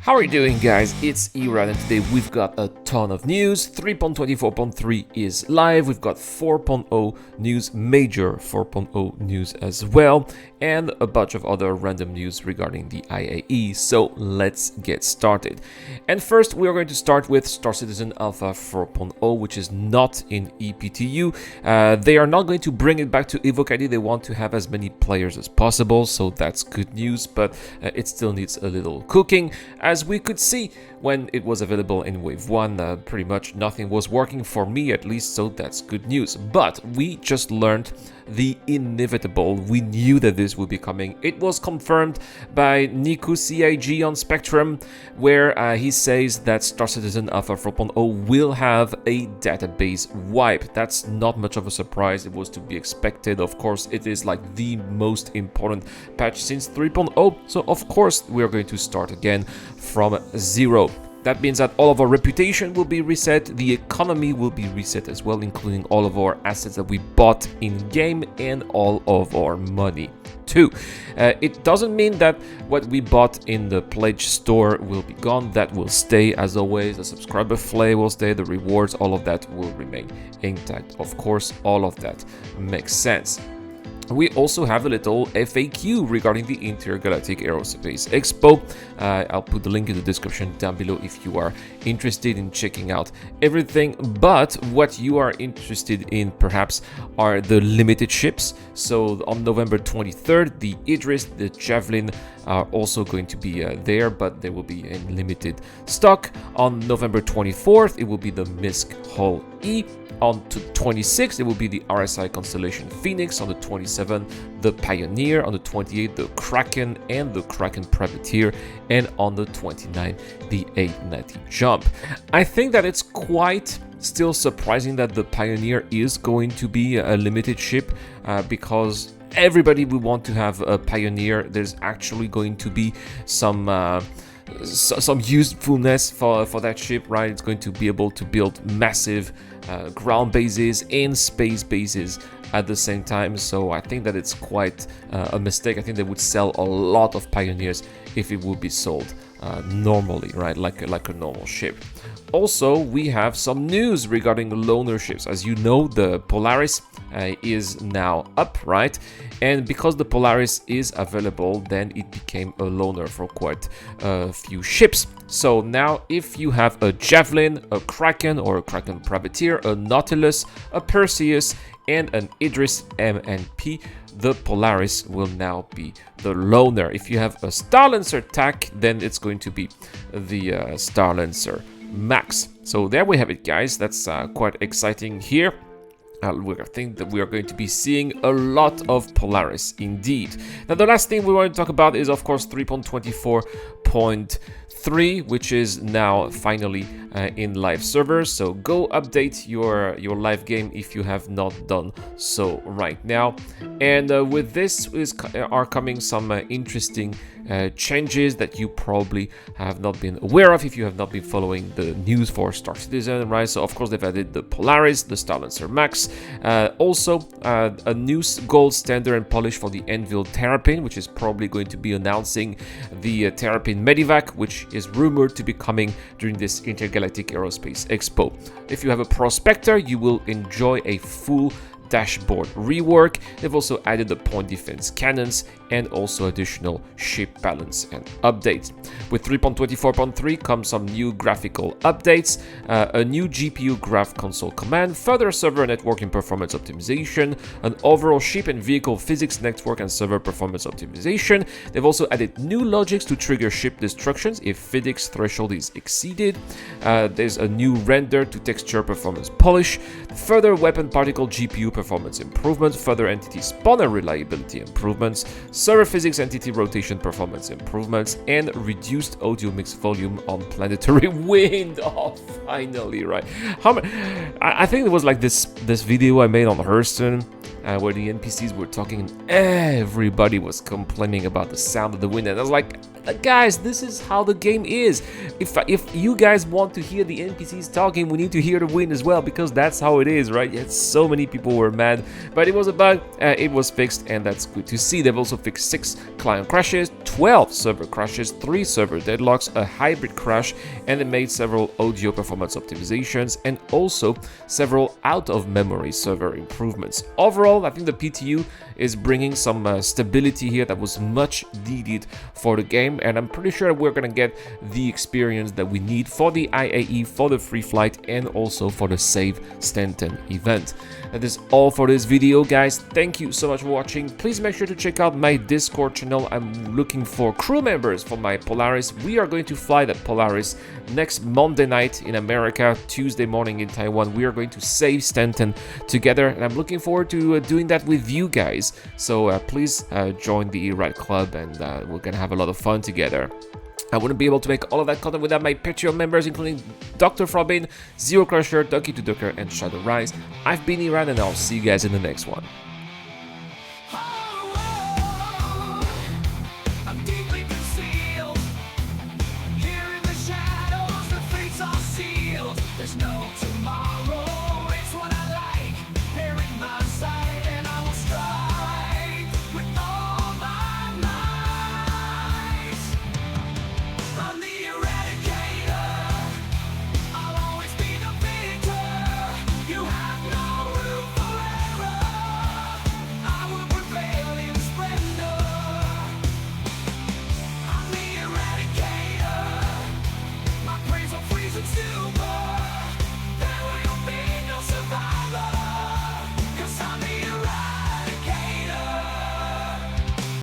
How are you doing, guys? It's Iran, and today we've got a ton of news. 3.24.3 is live. We've got 4.0 news, major 4.0 news as well, and a bunch of other random news regarding the IAE. So let's get started. And first, we are going to start with Star Citizen Alpha 4.0, which is not in EPTU. They are not going to bring it back to Evoke ID. They want to have as many players as possible, so that's good news, but it still needs a little cooking. As we could see when it was available in Wave 1, pretty much nothing was working for me at least, so that's good news. But we just learned the inevitable. We knew that this would be coming. It was confirmed by Niku CIG on Spectrum, where he says that Star Citizen Alpha 4.0 will have a database wipe. That's not much of a surprise. It was to be expected. Of course, it is like the most important patch since 3.0, so of course we are going to start again from zero. That means that all of our reputation will be reset, the economy will be reset as well, including all of our assets that we bought in-game and all of our money too. It doesn't mean that what we bought in the pledge store will be gone. That will stay as always. The subscriber flay will stay, the rewards, all of that will remain intact. Of course, all of that makes sense. We also have a little FAQ regarding the Intergalactic Aerospace Expo. I'll put the link in the description down below if you are interested in checking out everything. But what you are interested in perhaps are the limited ships. So on November 23rd, the Idris, the Javelin are also going to be there, but they will be in limited stock. On November 24th, it will be the Misk Hull E. On the 26th, it will be the RSI Constellation Phoenix. On the 27th, the Pioneer. On the 28th, the Kraken and the Kraken Privateer. And on the 29th, the 890 Jump. I think that it's quite still surprising that the Pioneer is going to be a limited ship because everybody will want to have a Pioneer. There's actually going to be some usefulness for that ship, right? It's going to be able to build massive ground bases and space bases at the same time. So I think that it's quite a mistake. I think they would sell a lot of Pioneers if it would be sold normally, right? Like a normal ship. Also, we have some news regarding loaner ships. As you know, the Polaris is now up, right? And because the Polaris is available, then it became a loaner for quite a few ships. So now if you have a Javelin, a Kraken or a Kraken Privateer, a Nautilus, a Perseus, and an Idris M&P, the Polaris will now be the loaner. If you have a Starlancer TAC, then it's going to be the Starlancer Max. So there we have it, guys. That's quite exciting here. I think that we are going to be seeing a lot of Polaris indeed. Now, the last thing we want to talk about is, of course, 3.24.3, which is now finally in live servers. So go update your live game if you have not done so right now. And with this are coming some interesting changes that you probably have not been aware of if you have not been following the news for Star Citizen, right? So of course they've added the Polaris, the Starlancer Max, also a new gold standard and polish for the Anvil Terrapin, which is probably going to be announcing the Terrapin Medivac, which is rumored to be coming during this Intergalactic Aerospace Expo. If you have a Prospector, you will enjoy a full dashboard rework. They've also added the point defense cannons and also additional ship balance and updates. With 3.24.3 comes some new graphical updates, a new GPU graph console command, further server networking performance optimization, an overall ship and vehicle physics network and server performance optimization. They've also added new logics to trigger ship destructions if physics threshold is exceeded. There's a new render to texture performance polish, further weapon particle GPU performance improvements, further entity spawner reliability improvements, server physics entity rotation performance improvements, and reduced audio mix volume on planetary wind. Oh, finally, right? I think it was like this video I made on Hurston where the NPCs were talking and everybody was complaining about the sound of the wind, and I was like, guys, this is how the game is. If you guys want to hear the NPCs talking, we need to hear the wind as well, because that's how it is, right? Yet so many people were mad, but it was a bug. It was fixed, and that's good to see. They've also fixed 6 client crashes, 12 server crashes, 3 server deadlocks, a hybrid crash, and they made several audio performance optimizations and also several out-of-memory server improvements. Overall, I think the PTU is bringing some stability here that was much needed for the game, and I'm pretty sure we're gonna get the experience that we need for the IAE, for the free flight, and also for the Save Stanton event. That is all for this video, guys. Thank you so much for watching. Please make sure to check out my Discord channel. I'm looking for crew members for my Polaris. We are going to fly that Polaris next Monday night in America, Tuesday morning in Taiwan. We are going to Save Stanton together, and I'm looking forward to doing that with you guys. So please join the Red Club, and we're gonna have a lot of fun together. I wouldn't be able to make all of that content without my Patreon members, including Dr. Frobin, Zero Crusher, Ducky to Ducker, and Shadow Rise. I've been Iran, and I'll see you guys in the next one.